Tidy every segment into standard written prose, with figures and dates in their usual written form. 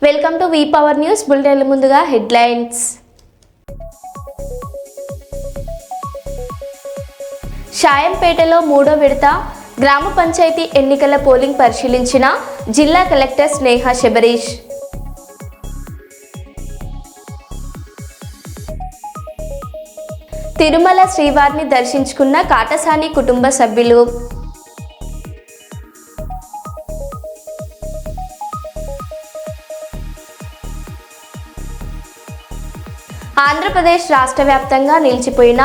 Welcome to V power news bulletin. ముందుగా headlines. షాయంపేటలో మూడో విడత గ్రామ పంచాయతీ ఎన్నికల పోలింగ్ పరిశీలించిన జిల్లా కలెక్టర్ స్నేహ శబరీష్. తిరుమల శ్రీవారిని దర్శించుకున్న కాటసాని కుటుంబ సభ్యులు. ఆంధ్రప్రదేశ్ రాష్ట్ర వ్యాప్తంగా నిలిచిపోయిన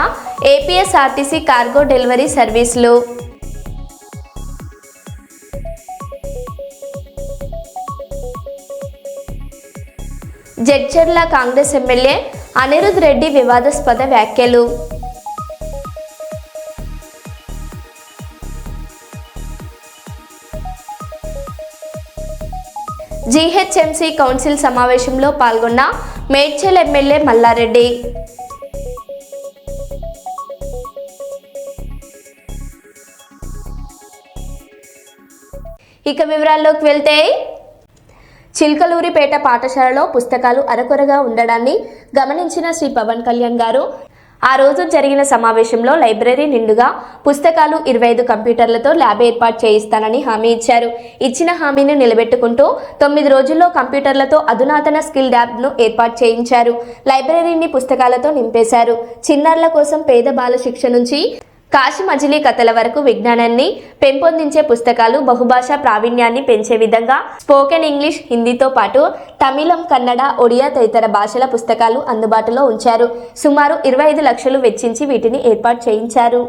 ఏపీఎస్ఆర్టీసీ కార్గో డెలివరీ సర్వీసులు. జడ్చర్ల కాంగ్రెస్ ఎమ్మెల్యే అనిరుద్ రెడ్డి వివాదాస్పద వ్యాఖ్యలు. జీహెచ్ఎంసీ కౌన్సిల్ సమావేశంలో పాల్గొన్న మేడ్చల్ ఎమ్మెల్యే మల్లారెడ్డి. ఇక వివరాల్లోకి వెళ్తే, చిల్కలూరిపేట పాఠశాలలో పుస్తకాలు అరకొరగా ఉండడాన్ని గమనించిన శ్రీ పవన్ కళ్యాణ్ గారు ఆ రోజు జరిగిన సమావేశంలో లైబ్రరీ నిండుగా పుస్తకాలు, 25 కంప్యూటర్లతో ల్యాబ్ ఏర్పాటు చేయిస్తానని హామీ ఇచ్చారు. ఇచ్చిన హామీని నిలబెట్టుకుంటూ 9 రోజుల్లో కంప్యూటర్లతో అధునాతన స్కిల్ ల్యాబ్ను ఏర్పాటు చేయించారు. లైబ్రరీని పుస్తకాలతో నింపేశారు. చిన్నారుల కోసం పేద బాల శిక్ష నుంచి కాశీ మజిలీ కథల వరకు విజ్ఞానాన్ని పెంపొందించే పుస్తకాలు, బహుభాషా ప్రావీణ్యాన్ని పెంచే విధంగా స్పోకెన్ ఇంగ్లీష్, హిందీతో పాటు తమిళం, కన్నడ, ఒడియా తదితర భాషల పుస్తకాలు అందుబాటులో ఉంచారు. సుమారు 25 లక్షలు వెచ్చించి వీటిని ఏర్పాటు చేయించారు.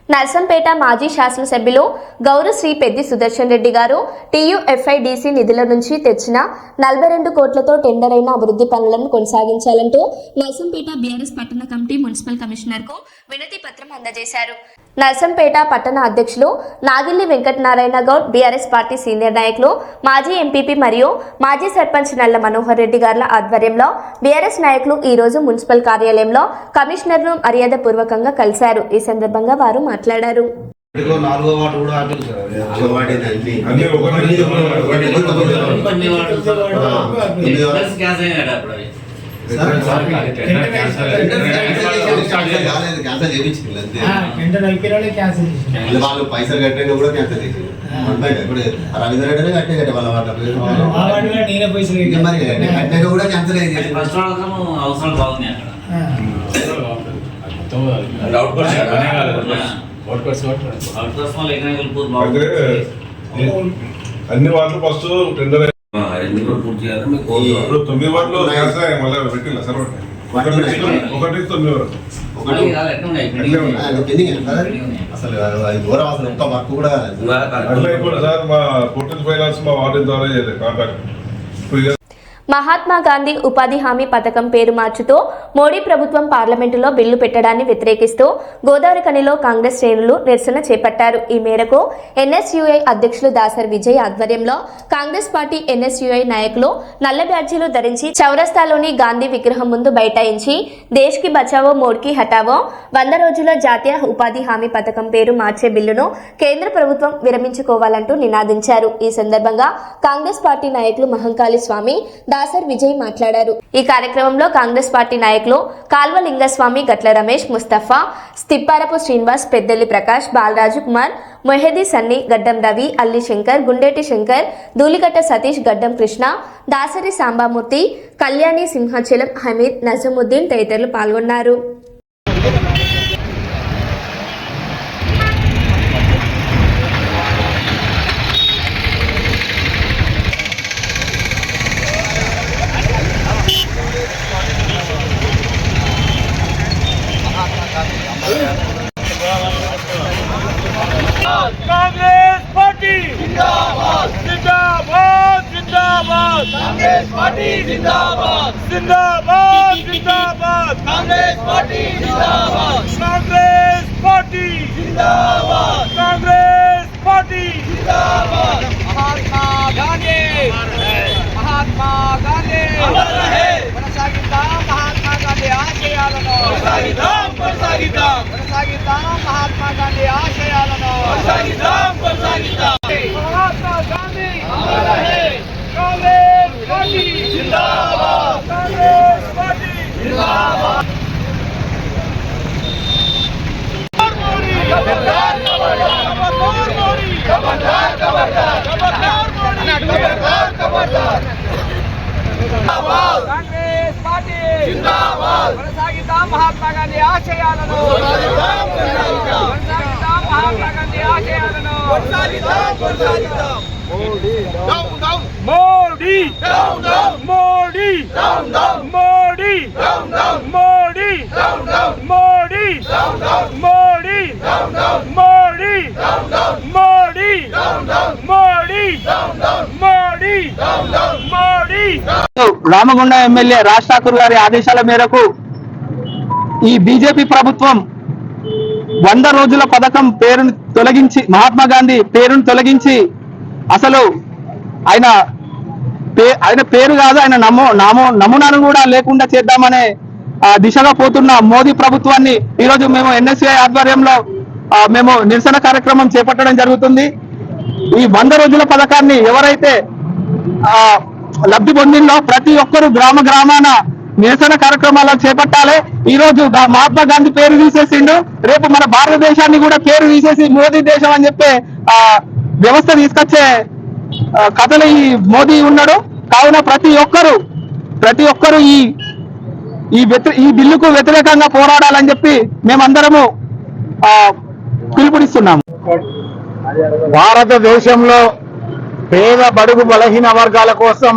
నర్సంపేట మాజీ శాసనసభ్యులు గౌరవ శ్రీ పెద్ది సుదర్శన్ రెడ్డి గారు TUFIDC నిధుల నుంచి తెచ్చిన 42 కోట్లతో టెండర్ అయిన అభివృద్ధి పనులను కొనసాగించాలంటూ నర్సంపేట బీఆర్ఎస్ పట్టణ కమిటీ మున్సిపల్ కమిషనర్కు వినతి పత్రం అందజేశారు. నర్సంపేట పట్టణ అధ్యక్షులు Nagilli Venkatanarayana Goud, BRS party senior నాయకులు, మాజీ ఎంపీపీ మరియు మాజీ సర్పంచ్ నల్ల మనోహర్ రెడ్డి గారుల ఆధ్వర్యంలో బీఆర్ఎస్ నాయకులు ఈ రోజు మున్సిపల్ కార్యాలయంలో కమిషనర్ను మర్యాదపూర్వకంగా కలిశారు. ఈ సందర్భంగా వారు మాట్లాడారు. వాళ్ళు పైసలు కట్టిన కూడా క్యాన్సల్ చేసింది. ఇప్పుడు రవీంద్ర రెడ్డి కట్టే వాళ్ళ మరి కట్టిన కూడా క్యాన్సల్ అయింది. అన్ని వాటిలో ఫస్ట్ టెండర్ 9 వాటిలో పెట్టిಲ್ಲ సార్. ఒకటి 9 వరకు అసలు ఒక్క వర్క్ కూడా అట్లా అయిపోయింది సార్. మా పోర్టల్ ఫైనాన్స్ మా వార్డు ద్వారా చేయలేదు కాంట్రాక్ట్. మహాత్మా గాంధీ ఉపాధి హామీ పథకం పేరు మార్చుతూ మోడీ ప్రభుత్వం పార్లమెంటులో బిల్లు పెట్టడాన్ని వ్యతిరేకిస్తూ గోదావరిఖనిలో కాంగ్రెస్ శ్రేణులు నిరసన చేపట్టారు. ఈ మేరకు NSUI అధ్యక్షులు దాసర్ విజయ్ ఆధ్వర్యంలో కాంగ్రెస్ పార్టీ NSUI నాయకులు నల్ల బ్యాడ్జీలు ధరించి చౌరస్తాలోని గాంధీ విగ్రహం ముందు బైఠాయించి దేశ్ కి బచావో మోడీకి హటావో 100 రోజుల జాతీయ ఉపాధి హామీ పథకం పేరు మార్చే బిల్లును కేంద్ర ప్రభుత్వం విరమించుకోవాలంటూ నినాదించారు. ఈ సందర్భంగా కాంగ్రెస్ పార్టీ నాయకులు మహంకాళి స్వామి, దాసర్ విజయ్ మాట్లాడారు. ఈ కార్యక్రమంలో కాంగ్రెస్ పార్టీ నాయకులు కాల్వ లింగస్వామి, గట్ల రమేష్, ముస్తఫా, స్తిప్పారపు శ్రీనివాస్, పెద్దెల్లి ప్రకాష్, బాలరాజు కుమార్, మొహేదీ సన్ని, గడ్డం రవి, అల్లి శంకర్, గుండేటి శంకర్, ధూళికట్ట సతీష్, గడ్డం కృష్ణ, దాసరి సాంబామూర్తి, కళ్యాణి, సింహాచలం, హమీద్, నజముద్దీన్ తదితరులు పాల్గొన్నారు. कांग्रेस पार्टी जिंदाबाद जिंदाबाद जिंदाबाद कांग्रेस पार्टी जिंदाबाद जिंदाबाद जिंदाबाद कांग्रेस पार्टी जिंदाबाद कांग्रेस पार्टी जिंदाबाद कांग्रेस पार्टी जिंदाबाद महात्मा गांधी महात्मा गांधी अमर रहे కొనసాగిద్దాం महात्मा गांधी ఆశయాలను కొనసాగిద్దాం కొనసాగిద్దాం కొనసాగిద్దాం महात्मा गांधी ఆశయాలను కొనసాగిద్దాం కొనసాగిద్దాం महात्मा गांधी अमर रहे कांग्रेस पार्टी जिंदाबाद कांग्रेस पार्टी जिंदाबाद खबरदार मोदी खबरदार खबरदार खबरदार मोदी खबरदार खबरदार कांग्रेस पार्टी जिंदाबाद కొనసాగిద్దాం महात्मा गांधी ఆశయాలను కొనసాగిద్దాం కొనసాగిద్దాం महात्मा गांधी ఆశయాలను కొనసాగిద్దాం కొనసాగిద్దాం Modi down down Modi down down Modi down down Modi down down Modi down down Modi down down Modi down down Modi down down Modi down down Modi down down Modi down down Modi Ramagunda MLA Raj Thakur గారి ఆదేశాల మేరకు ఈ బీజేపీ ప్రభుత్వం 100 రోజుల పథకం పేరును తొలగించి మహాత్మా గాంధీ పేరును తొలగించి అసలు ఆయన పేరు కాదు ఆయన నమూనాను కూడా లేకుండా చేద్దామనే దిశగా పోతున్న మోదీ ప్రభుత్వాన్ని ఈరోజు మేము ఎన్ఎస్యుఐ ఆధ్వర్యంలో మేము నిరసన కార్యక్రమం చేపట్టడం జరుగుతుంది. ఈ 100 రోజుల పథకాన్ని ఎవరైతే లబ్ధి పొందిందో ప్రతి ఒక్కరూ గ్రామాన నిరసన కార్యక్రమాలను చేపట్టాలి. ఈ రోజు మహాత్మా గాంధీ పేరు తీసేసిండు, రేపు మన భారతదేశాన్ని కూడా పేరు తీసేసి మోదీ దేశం అని చెప్పే వ్యవస్థ తీసుకొచ్చే కథలు ఈ మోదీ ఉన్నాడు. కావున ప్రతి ఒక్కరు ఈ బిల్లుకు వ్యతిరేకంగా పోరాడాలని చెప్పి మేమందరము పిలుపునిస్తున్నాము. భారతదేశంలో పేద బడుగు బలహీన వర్గాల కోసం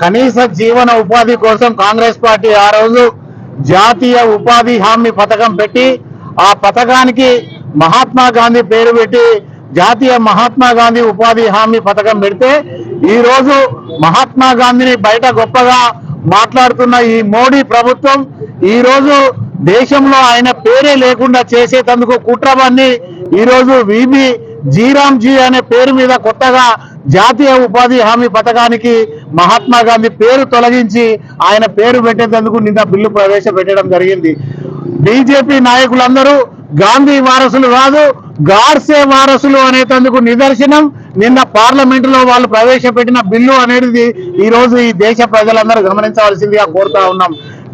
కనీస జీవన ఉపాధి కోసం కాంగ్రెస్ పార్టీ ఆ రోజు జాతీయ ఉపాధి హామీ పథకం పెట్టి ఆ పథకానికి మహాత్మా గాంధీ పేరు పెట్టి జాతీయ మహాత్మా గాంధీ ఉపాధి హామీ పథకం పెడితే ఈ రోజు మహాత్మా గాంధీని బయట గొప్పగా మాట్లాడుతున్న ఈ మోడీ ప్రభుత్వం ఈ రోజు దేశంలో ఆయన పేరే లేకుండా చేసేటందుకు కుట్రవన్నీ ఈ రోజు విబి జీరామ్జీ అనే పేరు మీద కొత్తగా జాతీయ ఉపాధి హామీ పథకానికి మహాత్మా గాంధీ పేరు తొలగించి ఆయన పేరు పెట్టేందుకు నిన్న బిల్లు ప్రవేశపెట్టడం జరిగింది. బీజేపీ నాయకులందరూ గాంధీ వారసులు కాదు గాడ్సే వారసులు అనేటందుకు నిదర్శనం నిన్న పార్లమెంట్ లో వాళ్ళు ప్రవేశపెట్టిన బిల్లు అనేది ఈ రోజు ఈ దేశ ప్రజలందరూ గమనించవలసిందిగా కోరుతా ఉన్నాం.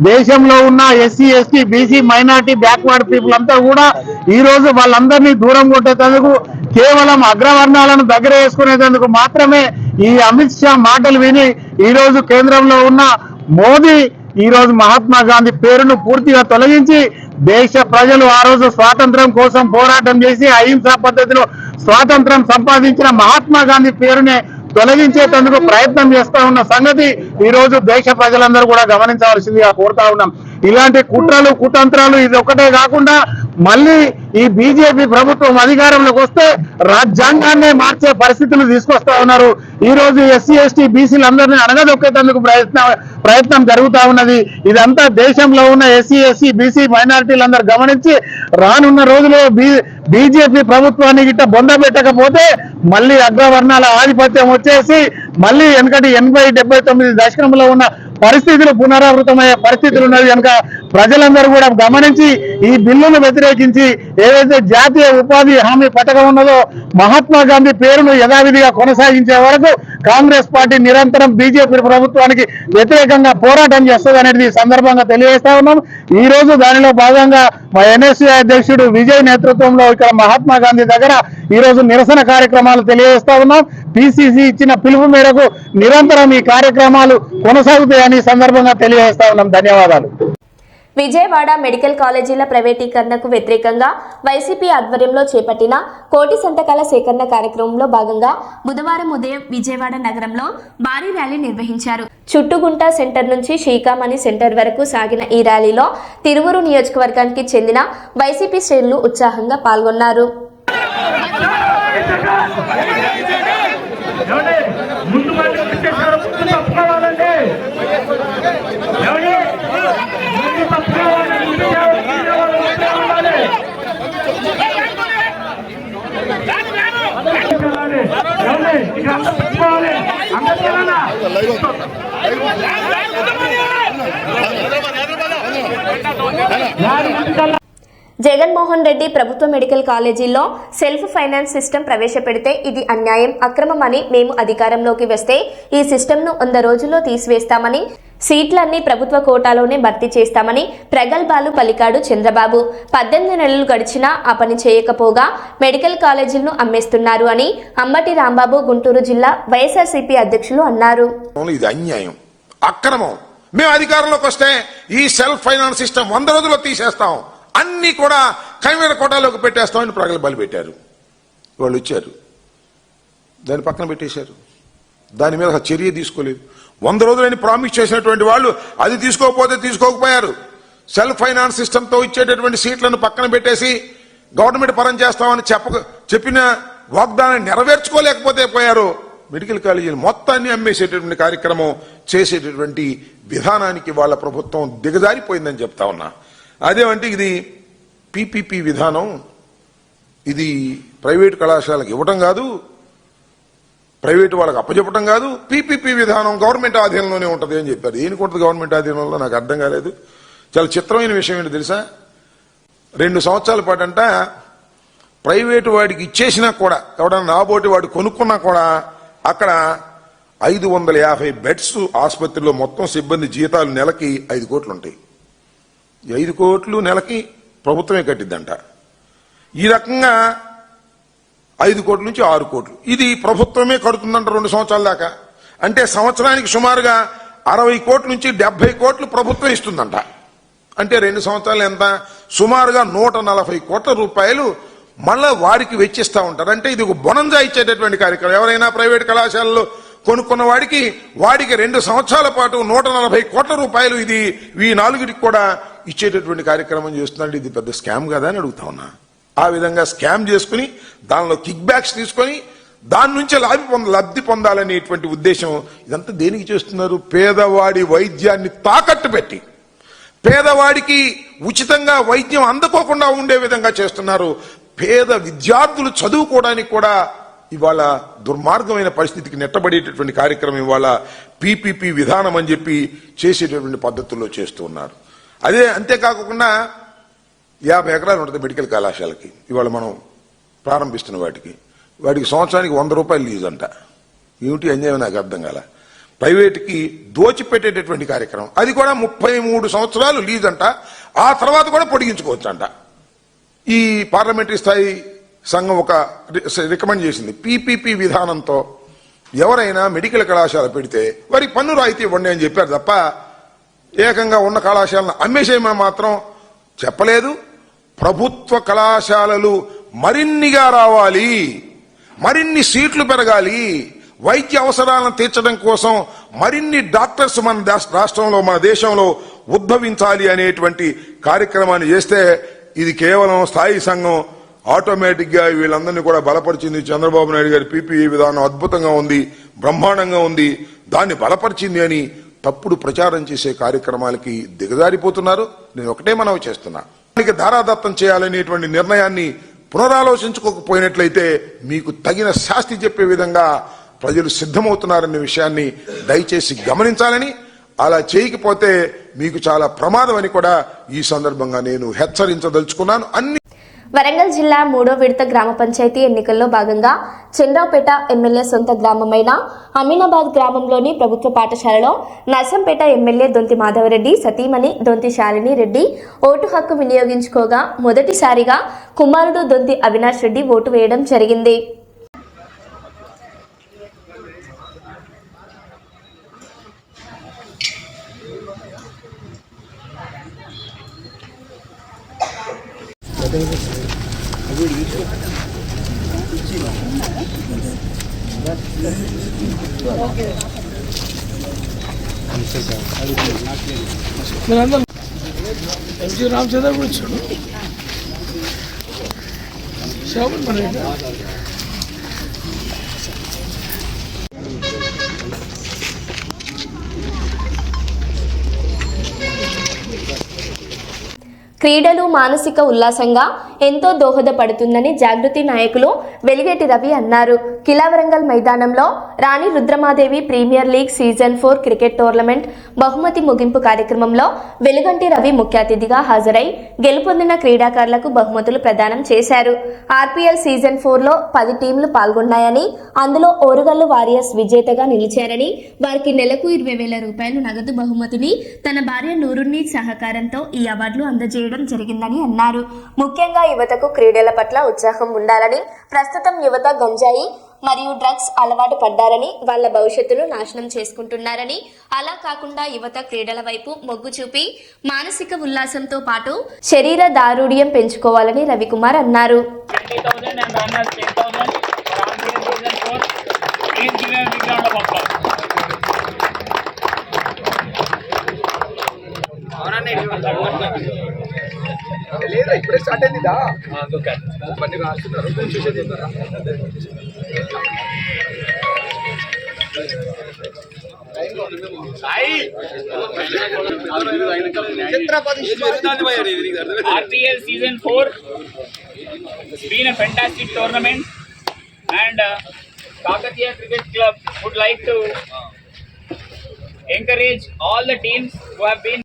దేశంలో ఉన్న SC ST BC minority backward people అంతా కూడా ఈ రోజు వాళ్ళందరినీ దూరం కొట్టేందుకు కేవలం అగ్రవర్ణాలను దగ్గర వేసుకునేందుకు మాత్రమే ఈ అమిత్ షా మాటలు విని ఈ రోజు కేంద్రంలో ఉన్న మోదీ ఈ రోజు మహాత్మా గాంధీ పేరును పూర్తిగా తొలగించి దేశ ప్రజలు ఆ రోజు స్వాతంత్రం కోసం పోరాటం చేసి అహింసా పద్ధతిలో స్వాతంత్రం సంపాదించిన మహాత్మా గాంధీ పేరునే తొలగించేందుకు ప్రయత్నం చేస్తా ఉన్న సంగతి ఈ రోజు దేశ ప్రజలందరూ కూడా గమనించవలసిందిగా కోరుతా ఉన్నాం. ఇలాంటి కుట్రలు కుతంత్రాలు ఇది ఒకటే కాకుండా మళ్ళీ ఈ బీజేపీ ప్రభుత్వం అధికారంలోకి వస్తే రాజ్యాంగాన్నే మార్చే పరిస్థితులు తీసుకొస్తా ఉన్నారు. ఈ రోజు ఎస్సీ ఎస్టీ బీసీలందరినీ అణగదొక్కేందుకు ప్రయత్నం జరుగుతా ఉన్నది. ఇదంతా దేశంలో ఉన్న ఎస్సీ ఎస్సీ బీసీ మైనారిటీలందరూ గమనించి రానున్న రోజుల్లో బీజేపీ ప్రభుత్వాన్ని గిట్ట బొంద పెట్టకపోతే మళ్ళీ అగ్రవర్ణాల ఆధిపత్యం వచ్చేసి మళ్ళీ వెనకటి 80-79 దశకంలో ఉన్న పరిస్థితులు పునరావృతమయ్యే పరిస్థితులు ఉన్నది కనుక ప్రజలందరూ కూడా గమనించి ఈ బిల్లును వ్యతిరేకించి ఏదైతే జాతీయ ఉపాధి హామీ పథకం ఉన్నదో మహాత్మా గాంధీ పేరును యథావిధిగా కొనసాగించే వరకు కాంగ్రెస్ పార్టీ నిరంతరం బీజేపీ ప్రభుత్వానికి వ్యతిరేకంగా పోరాటం చేస్తుంది అనేది సందర్భంగా తెలియజేస్తా ఉన్నాం. ఈ రోజు దానిలో భాగంగా మా ఎన్ఎస్యూ అధ్యక్షుడు విజయ్ నేతృత్వంలో ఇక్కడ మహాత్మా గాంధీ దగ్గర ఈ రోజు నిరసన కార్యక్రమాలు తెలియజేస్తా ఉన్నాం. పిసిసి ఇచ్చిన పిలుపు మేరకు నిరంతరం ఈ కార్యక్రమాలు కొనసాగుతాయని సందర్భంగా తెలియజేస్తా ఉన్నాం. ధన్యవాదాలు. విజయవాడ మెడికల్ కాలేజీల ప్రైవేటీకరణకు వ్యతిరేకంగా వైసీపీ ఆధ్వర్యంలో చేపట్టిన కోటి సంతకాల సేకరణ కార్యక్రమంలో భాగంగా బుధవారం ఉదయం విజయవాడ నగరంలో భారీ ర్యాలీ నిర్వహించారు. చుట్టుగుంట సెంటర్ నుంచి శ్రీకామణి సెంటర్ వరకు సాగిన ఈ ర్యాలీలో తిరువురు నియోజకవర్గానికి చెందిన వైసీపీ శ్రేణులు ఉత్సాహంగా పాల్గొన్నారు. జగన్మోహన్ రెడ్డి ప్రభుత్వ మెడికల్ కాలేజీల్లో సెల్ఫ్ ఫైనాన్స్ సిస్టమ్ ప్రవేశపెడితే ఇది అన్యాయం, అక్రమమని, మేము అధికారంలోకి వస్తే ఈ సిస్టమ్ను 100 రోజుల్లో తీసివేస్తామని, సీట్లన్నీ ప్రభుత్వ కోటాలోనే భర్తీ చేస్తామని ప్రగల్భాలు పలికాడు చంద్రబాబు. 18 నెలలు గడిచినా ఆ పని చేయకపోగా మెడికల్ కాలేజీలను అమ్మేస్తున్నారు అని అంబటి రాంబాబు గుంటూరు జిల్లా వైఎస్ఆర్సీపీ అధ్యక్షులు అన్నారు. ఇది అన్యాయం, అక్రమం. మేము అధికారంలోకి వస్తే ఈ సెల్ఫ్ ఫైనాన్స్ సిస్టమ్ 100 రోజుల్లో తీసేస్తాం, అన్ని కూడా కైవేర కోటాలోకి పెట్టేస్తామని ప్రగల్భాలు పెట్టారు. వాళ్ళు వచ్చారు, దాన్ని పక్కన పెట్టేశారు, దాని మీద చర్య తీసుకోలేదు. 100 రోజులని ప్రామిస్ చేసినటువంటి వాళ్ళు అది తీసుకోకపోతే తీసుకోకపోయారు. సెల్ఫ్ ఫైనాన్స్ సిస్టంతో ఇచ్చేటటువంటి సీట్లను పక్కన పెట్టేసి గవర్నమెంట్ పరం చేస్తామని చెప్పిన వాగ్దానాన్ని నెరవేర్చుకోలేకపోతే పోయారు. మెడికల్ కాలేజీలు మొత్తాన్ని అమ్మేసేటటువంటి కార్యక్రమం చేసేటటువంటి విధానానికి వాళ్ళ ప్రభుత్వం దిగజారిపోయిందని చెప్తా ఉన్నా. అదేమంటే ఇది పీపీపీ విధానం, ఇది ప్రైవేటు కళాశాలకు ఇవ్వటం కాదు, ప్రైవేటు వాళ్ళకి అప్పచెప్పటం కాదు. పీపీపీ విధానం గవర్నమెంట్ ఆధీనంలోనే ఉంటుంది అని చెప్పారు. దేనికి ఉంటుంది గవర్నమెంట్ ఆధీనంలో నాకు అర్థం కాలేదు. చాలా చిత్రమైన విషయం ఏంటో తెలుసా, 2 సంవత్సరాల పాటు అంట ప్రైవేటు వాడికి ఇచ్చేసినా కూడా, ఎవడన్నా నాబోటి వాడు కొనుక్కున్నా కూడా అక్కడ 550 బెడ్స్ ఆసుపత్రిలో మొత్తం సిబ్బంది జీతాలు నెలకి 5 కోట్లు ఉంటాయి. 5 కోట్లు నెలకి ప్రభుత్వమే కట్టిద్దంట. ఈ రకంగా 5 కోట్ల నుంచి 6 కోట్లు ఇది ప్రభుత్వమే కడుతుందంట 2 సంవత్సరాల దాకా. అంటే సంవత్సరానికి సుమారుగా 60 కోట్ల నుంచి 70 కోట్లు ప్రభుత్వం ఇస్తుందంట. అంటే 2 సంవత్సరాలు ఎంత, సుమారుగా 140 కోట్ల రూపాయలు మళ్ళా వారికి వెచ్చిస్తా ఉంటారు. అంటే ఇది ఒక బొనంజా ఇచ్చేటటువంటి కార్యక్రమం. ఎవరైనా ప్రైవేట్ కళాశాలలో కొనుక్కున్న వాడికి 2 సంవత్సరాల పాటు 140 కోట్ల రూపాయలు ఇది ఈ 4టికి కూడా ఇచ్చేటటువంటి కార్యక్రమం చేస్తున్నాడు. ఇది పెద్ద స్కామ్ కదా అని అడుగుతా ఉన్నా. ఆ విధంగా స్కామ్ చేసుకుని దానిలో కిక్ బ్యాక్స్ తీసుకొని దాని నుంచి లబ్ధి పొందాలనేటువంటి ఉద్దేశం. ఇదంతా దేనికి చేస్తున్నారు? పేదవాడి వైద్యాన్ని తాకట్టు పెట్టి పేదవాడికి ఉచితంగా వైద్యం అందుకోకుండా ఉండే విధంగా చేస్తున్నారు. పేద విద్యార్థులు చదువుకోవడానికి కూడా ఇవాళ దుర్మార్గమైన పరిస్థితికి నెట్టబడేటటువంటి కార్యక్రమం ఇవాళ పీపీపీ విధానం అని చెప్పి చేసేటటువంటి పద్ధతుల్లో చేస్తూ ఉన్నారు. అదే అంతేకాకుండా 50 ఎకరాలు ఉంటుంది మెడికల్ కళాశాలకి. ఇవాళ మనం ప్రారంభిస్తున్న వాటికి సంవత్సరానికి 100 రూపాయలు లీజ్ అంట. ఏమిటి అన్యాయం నాకు అర్థం కాల. ప్రైవేట్కి దోచిపెట్టేటటువంటి కార్యక్రమం. అది కూడా 33 సంవత్సరాలు లీజ్ అంట. ఆ తర్వాత కూడా పొడిగించుకోవచ్చు అంట. ఈ పార్లమెంటరీ స్థాయి సంఘం ఒక రికమెండ్ చేసింది, పీపీపీ విధానంతో ఎవరైనా మెడికల్ కళాశాల పెడితే వారికి పన్ను రాయితీ ఇవ్వండి అని చెప్పారు తప్ప ఏకంగా ఉన్న కళాశాలను అమ్మేసేయమని మాత్రం చెప్పలేదు. ప్రభుత్వ కళాశాలలు మరిన్నిగా రావాలి, మరిన్ని సీట్లు పెరగాలి, వైద్య అవసరాలను తీర్చడం కోసం మరిన్ని డాక్టర్స్ మన రాష్ట్రంలో మన దేశంలో ఉద్భవించాలి అనేటువంటి కార్యక్రమాన్ని చేస్తే ఇది కేవలం స్థాయి సంఘం ఆటోమేటిక్ గా వీళ్ళందరినీ కూడా బలపరిచింది. చంద్రబాబు నాయుడు గారి పీపీఈ విధానం అద్భుతంగా ఉంది, బ్రహ్మాండంగా ఉంది, దాన్ని బలపరిచింది అని తప్పుడు ప్రచారం చేసే కార్యక్రమాలకి దిగజారిపోతున్నారు. నేను ఒకటే మనవి చేస్తున్నా, ధారాదత్తం చేయాలనేటువంటి నిర్ణయాన్ని పునరాలోచించుకోకపోయినట్లయితే మీకు తగిన శాస్తి చెప్పే విధంగా ప్రజలు సిద్ధమవుతున్నారనే విషయాన్ని దయచేసి గమనించాలని, అలా చేయకపోతే మీకు చాలా ప్రమాదం అని కూడా ఈ సందర్భంగా నేను హెచ్చరించదలుచుకున్నాను. వరంగల్ జిల్లా 3వ విడత గ్రామ పంచాయతీ ఎన్నికల్లో భాగంగా చంద్రావుపేట ఎమ్మెల్యే సొంత గ్రామమైన అమీనాబాద్ గ్రామంలోని ప్రభుత్వ పాఠశాలలో నర్సంపేట ఎమ్మెల్యే దొంతి మాధవరెడ్డి సతీమణి దొంతి శాలిని రెడ్డి ఓటు హక్కు వినియోగించుకోగా మొదటిసారిగా కుమారుడు దొంతి అవినాష్ రెడ్డి ఓటు వేయడం జరిగింది. ఎంజీ రామచంద్ర కూడా వచ్చాడు. శోభన్ మన క్రీడలు మానసిక ఉల్లాసంగా ఎంతో దోహదపడుతుందని జాగృతి నాయకులు వెలిగేటి రవి అన్నారు. కిలావరంగల్ మైదానంలో Rani Rudramadevi premier league season 4 cricket tournament బహుమతి ముగింపు కార్యక్రమంలో వెలుగంటి రవి ముఖ్య అతిథిగా హాజరై గెలుపొందిన క్రీడాకారులకు బహుమతులు ప్రదానం చేశారు. ఆర్పీఎల్ సీజన్ 4లో 10 టీంలు పాల్గొన్నాయని, అందులో ఓరుగల్లు వారియర్స్ విజేతగా నిలిచారని, వారికి నెలకు 20,000 రూపాయలు నగదు బహుమతిని తన భార్య నూరున్ని సహకారంతో ఈ అవార్డులు అందజేయడం జరిగిందని అన్నారు. ముఖ్యంగా యువతకు క్రీడల పట్ల ఉత్సాహం ఉండాలని, ప్రస్తుతం యువత గంజాయి మరియు డ్రగ్స్ అలవాటు పడ్డారని, వాళ్ళ భవిష్యత్తును నాశనం చేసుకుంటున్నారని, అలా కాకుండా యువత క్రీడల వైపు మొగ్గు చూపి మానసిక ఉల్లాసంతో పాటు శరీర దారుఢ్యం పెంచుకోవాలని రవికుమార్ అన్నారు. లేదా ఇప్పుడే స్టార్ట్ అయిందిదా బండి రాస్తున్నారు చూసేది RPL season 4 has been a fantastic tournament, and Kakatiya Cricket Club would like to encourage all the teams who have been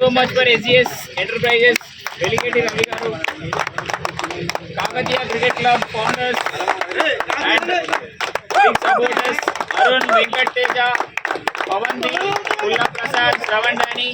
so much for SGS Enterprises, Veligeti Ravi garu, Kakatiya Cricket Club founders and big supporters Arun, Venkat Teja, Pavanji, Pulla Prasad, Shravan Dani,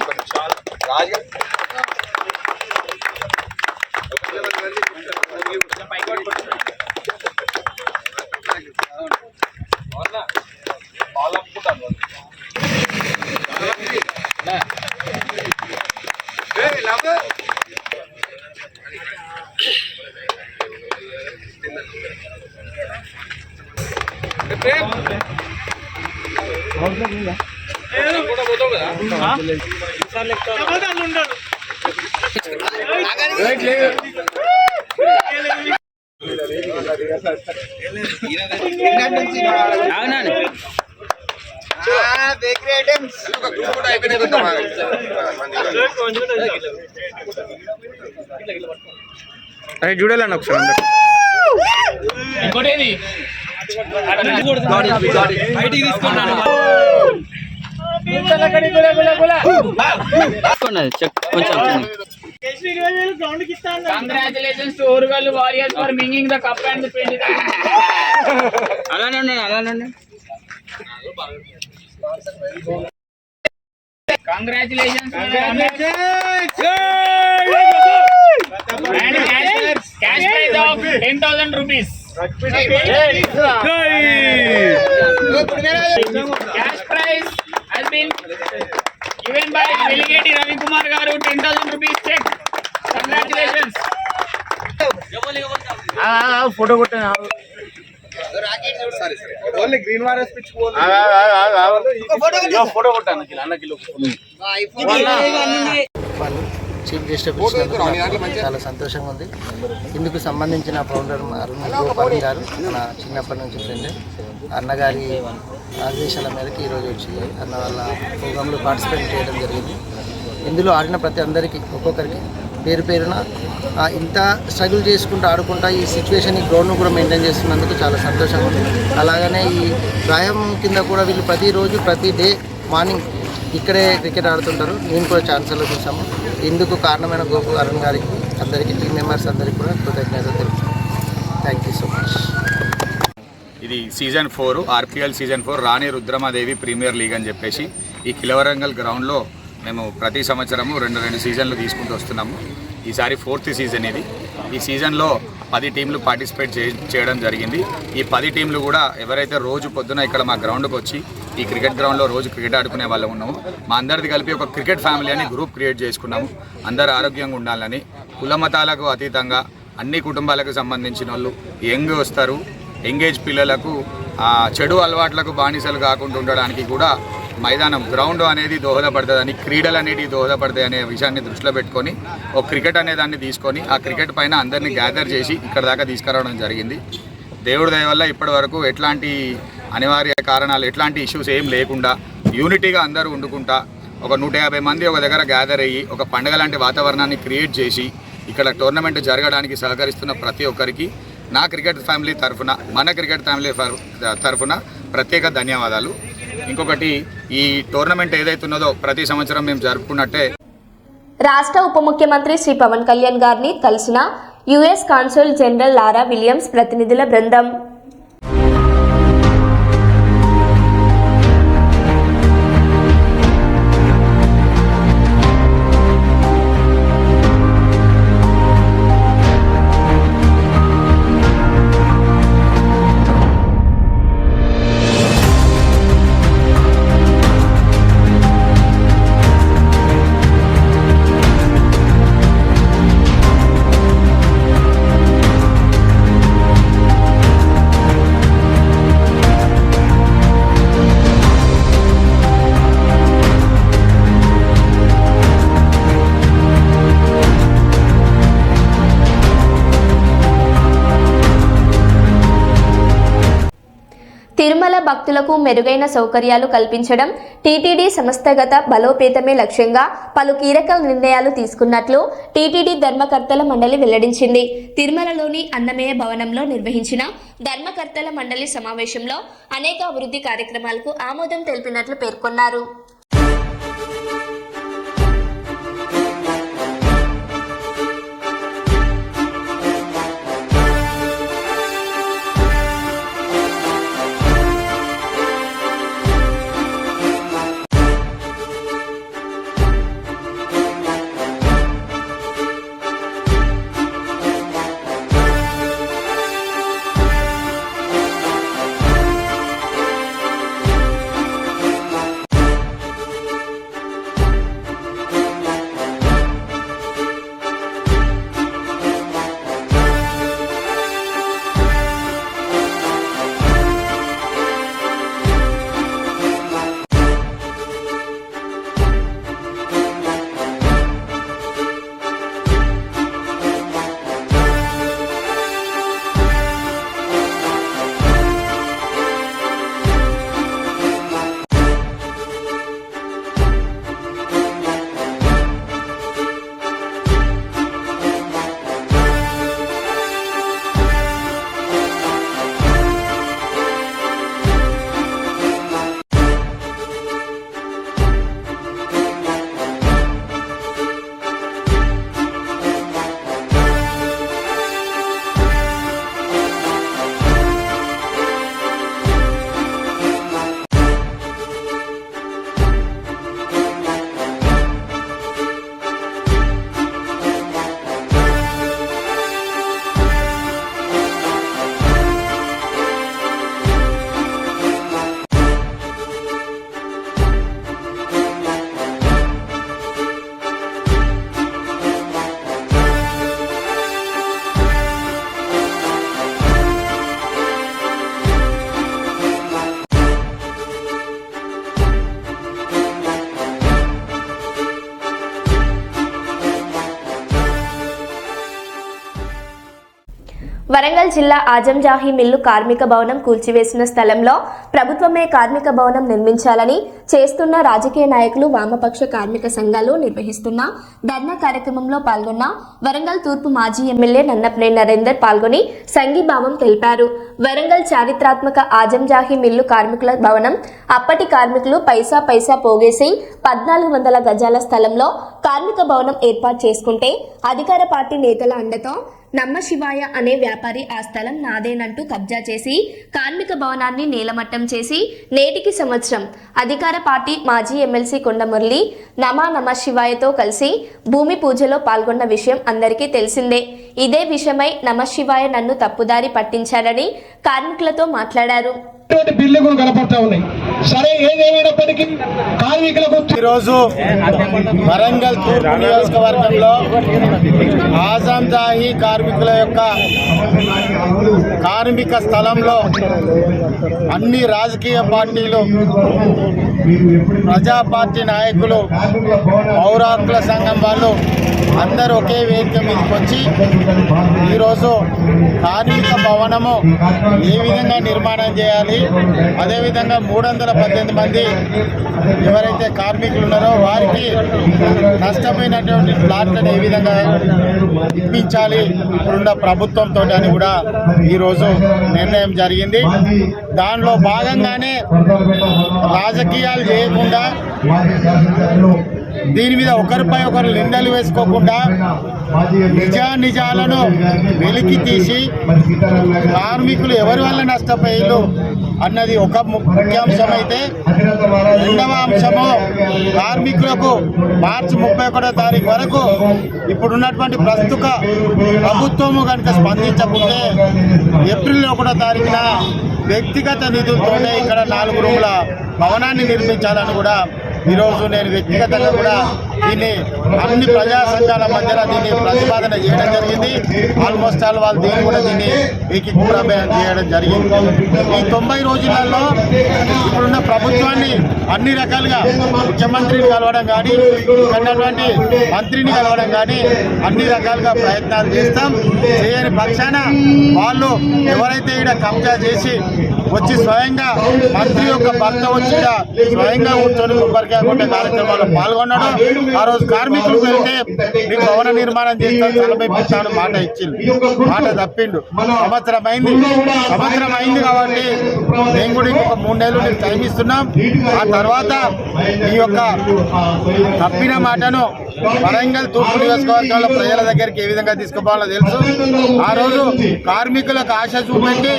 అరే చూడాలన్న ఒకసారి ఇంకోటేది Congratulations to Orugallu Warriors for winning the cup and the 23. Congratulations. And cash prize of 10,000 rupees. Cash prize has been given by Veligeti Ravi Kumar garu, 10,000 rupees check. Congratulations. Photo కొట్టాను only green వారస్ pitch photo కొట్టాను chief guest చాలా సంతోషంగా ఉంది. ఇందుకు సంబంధించిన founder Arun Gopal గారు మన చిన్నప్పటి నుంచి ఫ్రెండ్, అన్నగారి ఆదేశాల మేరకు ఈరోజు వచ్చి అన్న వాళ్ళ ప్రోగ్రాంలో పార్టిసిపేట్ చేయడం జరిగింది. ఇందులో ఆడిన ప్రతి అందరికీ ఒక్కొక్కరికి పేరు పేరున ఇంత స్ట్రగుల్ చేసుకుంటూ ఆడుకుంటా ఈ సిచ్యువేషన్, ఈ గ్రౌండ్ను కూడా మెయింటైన్ చేస్తున్నందుకు చాలా సంతోషంగా ఉంది. అలాగనే ఈ గాయం కింద కూడా వీళ్ళు ప్రతిరోజు ప్రతి డే మార్నింగ్ ఇక్కడే క్రికెట్ ఆడుతుంటారు. నేను కూడా ఛాన్సర్లో చూసాము. ఇందుకు కారణమైన గోపు అరుణ్ గారికి, అందరికీ టీమ్ మెంబర్స్ అందరికీ కూడా కృతజ్ఞతలు తెలుపుతున్నాను. Thank you so much. ఇది సీజన్ 4 ఆర్పీఎల్ సీజన్ 4 రాణి రుద్రమాదేవి ప్రీమియర్ లీగ్ అని చెప్పేసి ఈ కిలవరంగల్ గ్రౌండ్లో మేము ప్రతి సంవత్సరము రెండు సీజన్లు తీసుకుంటూ వస్తున్నాము. ఈసారి 4th సీజన్ ఇది. ఈ సీజన్లో 10 టీంలు పార్టిసిపేట్ చేయడం జరిగింది. ఈ 10 టీంలు కూడా ఎవరైతే రోజు పొద్దున ఇక్కడ మా గ్రౌండ్కి వచ్చి ఈ క్రికెట్ గ్రౌండ్లో రోజు క్రికెట్ ఆడుకునే వాళ్ళు ఉన్నాము, మా అందరిది కలిపి ఒక క్రికెట్ ఫ్యామిలీ అని గ్రూప్ క్రియేట్ చేసుకున్నాము. అందరూ ఆరోగ్యంగా ఉండాలని, కుల మతాలకు అతీతంగా అన్ని కుటుంబాలకు సంబంధించిన వాళ్ళు యంగ్ వస్తారు. ఎంగేజ్ పిల్లలకు చెడు అలవాట్లకు బానిసలు కాకుండా ఉండడానికి కూడా మైదానం గ్రౌండ్ అనేది దోహదపడుతుందని, క్రీడలు అనేవి దోహదపడతాయి అనే విషయాన్ని దృష్టిలో పెట్టుకొని ఒక క్రికెట్ అనే దాన్ని తీసుకొని ఆ క్రికెట్ పైన అందరినీ గ్యాదర్ చేసి ఇక్కడ దాకా తీసుకురావడం జరిగింది. దేవుడి దయ వల్ల ఇప్పటి వరకు ఎట్లాంటి అనివార్య కారణాలు, ఎట్లాంటి ఇష్యూస్ ఏం లేకుండా యూనిటీగా అందరూ వండుకుంటా ఒక 150 మంది ఒక దగ్గర గ్యాదర్ అయ్యి ఒక పండుగ లాంటి వాతావరణాన్ని క్రియేట్ చేసి ఇక్కడ టోర్నమెంట్ జరగడానికి సహకరిస్తున్న ప్రతి ఒక్కరికి నా క్రికెట్ ఫ్యామిలీ తరఫున, మన క్రికెట్ ఫ్యామిలీ తరఫున ప్రత్యేక ధన్యవాదాలు. ఇంకొకటి, ఈ టోర్నమెంట్ ఏదైతున్నదో ప్రతి సంవత్సరం మేము జరుపుకున్నట్టే రాష్ట్ర ఉప ముఖ్యమంత్రి శ్రీ పవన్ కళ్యాణ్ గారిని కలిసిన US consul general Laura Williams ప్రతినిధుల బృందం. తిరుమల భక్తులకు మెరుగైన సౌకర్యాలు కల్పించడం, టీటీడీ సంస్థాగత బలోపేతమే లక్ష్యంగా పలు కీలక నిర్ణయాలు తీసుకున్నట్లు టీటీడీ ధర్మకర్తల మండలి వెల్లడించింది. తిరుమలలోని అన్నమయ్య భవనంలో నిర్వహించిన ధర్మకర్తల మండలి సమావేశంలో అనేక అభివృద్ధి కార్యక్రమాలకు ఆమోదం తెలిపినట్లు పేర్కొన్నారు. వరంగల్ జిల్లా ఆజంజాహి మిల్లు కార్మిక భవనం కూల్చివేసిన స్థలంలో ప్రభుత్వమే కార్మిక భవనం నిర్మించాలని చేస్తున్న రాజకీయ నాయకులు, వామపక్ష కార్మిక సంఘాలు నిర్వహిస్తున్న ధర్నా కార్యక్రమంలో పాల్గొన్న వరంగల్ తూర్పు మాజీ ఎమ్మెల్యే నన్నపనేని నరేందర్ పాల్గొని సంఘీభావం తెలిపారు. వరంగల్ చారిత్రాత్మక ఆజంజాహి మిల్లు కార్మికుల భవనం అప్పటి కార్మికులు పైసా పోగేసి 1400 గజాల స్థలంలో కార్మిక భవనం ఏర్పాటు చేసుకుంటే అధికార పార్టీ నేతల అండతో నమ్మశివాయ అనే వ్యాపారి ఆ స్థలం నాదేనంటూ కబ్జా చేసి కార్మిక భవనాన్ని నేలమట్టం చేసి నేటికి సంవత్సరం అధికార పార్టీ మాజీ ఎమ్మెల్సీ కొండమురళి నమశివాయతో కలిసి భూమి పూజలో పాల్గొన్న విషయం అందరికీ తెలిసిందే. ఇదే విషయమై నమశివాయ నన్ను తప్పుదారి పట్టించారని కార్మికులతో మాట్లాడారు. బిల్లులు కనపడతా ఉన్నాయి. సరే, ఏదేమైనప్పటికీ కార్మికులకు ఈరోజు వరంగల్ తూర్పు నియోజకవర్గంలో ఆజంజాహి కార్మికుల యొక్క కార్మిక స్థలంలో అన్ని రాజకీయ పార్టీలు, ప్రజా పార్టీ నాయకులు, పౌరాకుల సంఘం వాళ్ళు అందరూ ఒకే వేదిక మీదకి వచ్చి ఈరోజు కార్మిక భవనము ఏ విధంగా నిర్మాణం చేయాలి, అదేవిధంగా 318 మంది ఎవరైతే కార్మికులు ఉన్నారో వారికి నష్టపోయినటువంటి ప్లాట్లను ఏ విధంగా ఇప్పించాలి ఇప్పుడున్న ప్రభుత్వంతో అని కూడా ఈరోజు నిర్ణయం జరిగింది. దానిలో భాగంగానే రాజకీయాలు చేయకుండా దీని మీద ఒకరిపై ఒకరు నిందలు వేసుకోకుండా నిజాలను వెలికి తీసి కార్మికులు ఎవరి వల్ల నష్టపోయారు అన్నది ఒక ముఖ్యాంశం అయితే, రెండవ అంశము కార్మికులకు మార్చి 31వ తారీఖు వరకు ఇప్పుడున్నటువంటి ప్రస్తుత ప్రభుత్వము కనుక స్పందించకుంటే ఏప్రిల్ 1వ తారీఖున వ్యక్తిగత నిధులతోనే ఇక్కడ 4 రూముల భవనాన్ని నిర్మించాలని కూడా ఈరోజు నేను వ్యక్తిగతంగా కూడా దీన్ని అన్ని ప్రజా సంఘాల మధ్యలో దీన్ని ప్రతిపాదన చేయడం జరిగింది. ఆల్మోస్ట్ ఆల్ వాళ్ళు దీన్ని కూడా దీన్ని ఏకీకృతం చేయడం జరిగింది. ఈ 90 రోజులలో ఇప్పుడున్న ప్రభుత్వాన్ని అన్ని రకాలుగా ముఖ్యమంత్రిని కలవడం కానీ, ఉన్నటువంటి మంత్రిని కలవడం కానీ అన్ని రకాలుగా ప్రయత్నాలు చేస్తాం. చేయని పక్షాన వాళ్ళు ఎవరైతే ఇక్కడ కబ్జా చేసి వచ్చి స్వయంగా మంత్రి యొక్క భర్త వచ్చి స్వయంగా కూర్చొని కొబ్బరికాయ కొట్టే కార్యక్రమాల్లో పాల్గొన్నాడు. ఆ రోజు కార్మికులు వెళ్తే మీకు భవన నిర్మాణం చేస్తాను, సెలవు మాట ఇచ్చింది, మాట తప్పిండు. సంవత్సరం అయింది కాబట్టి మేము కూడా ఇంకొక 3 నెలలు నీకు టైం ఇస్తున్నాం. ఆ తర్వాత ఈ యొక్క తప్పిన మాటను వరంగల్ తూర్పు నియోజకవర్గంలో ప్రజల దగ్గరికి ఏ విధంగా తీసుకుపోవాలో తెలుసు. ఆ రోజు కార్మికులకు ఆశ చూపెట్టి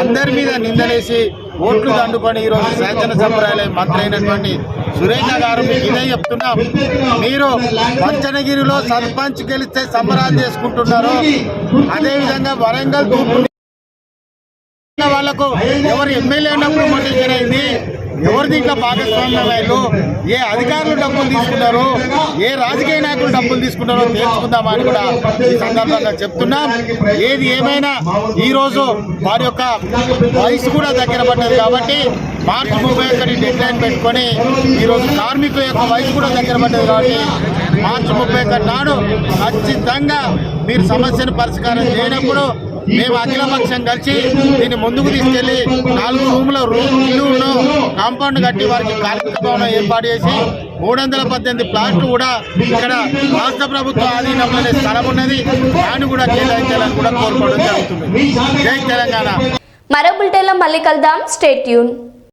అందరి మీద నిందలేసి ఓట్లు దండుకొని ఈరోజు శాసనసభ్యురాలయ మంత్రి అయినటువంటి సురేఖ గారు మీకు ఇదే చెప్తున్నాం. మీరు పంచనగిరిలో సర్పంచ్ గెలిస్తే సంబరాలు చేసుకుంటున్నారు. అదేవిధంగా వరంగల్ తూర్పు వాళ్ళకు ఎవరు ఎమ్మెల్యే ఉన్నప్పుడు ప్రమోషన్ అయింది, ఎవరు దీంట్లో భాగస్వామ్యం, ఏ అధికారులు డబ్బులు తీసుకున్నారు, ఏ రాజకీయ నాయకులు డబ్బులు తీసుకున్నారో తెలుసుకుందామా అని కూడా ఈ సందర్భంగా చెప్తున్నాం. ఏది ఏమైనా ఈరోజు వారి యొక్క వయసు కూడా దగ్గర పడ్డది కాబట్టి మార్చి 31 డెడ్ లైన్ పెట్టుకొని ఈరోజు కార్మికుల యొక్క వయసు కూడా దగ్గర పడ్డది కాబట్టి మార్చి 31 నాడు ఖచ్చితంగా మీరు సమస్యను పరిష్కారం చేయనప్పుడు మేము అఖిలపక్షం కలిసి దీన్ని ముందుకు తీసుకెళ్లి 4 రూముల ఇల్లును కాంపౌండ్ కట్టి వారికి కార్మిక భవనం ఏర్పాటు చేసి 318 ప్లాట్లు కూడా ఇక్కడ రాష్ట్ర ప్రభుత్వ ఆధీనంలోనే స్థలం ఉన్నది, దాన్ని కూడా కేటాయించాలని కూడా కోరుకోవడం జరుగుతుంది. జై తెలంగాణ. మరో బులెటిన్లో మళ్ళీ కలుద్దాం. Stay tune.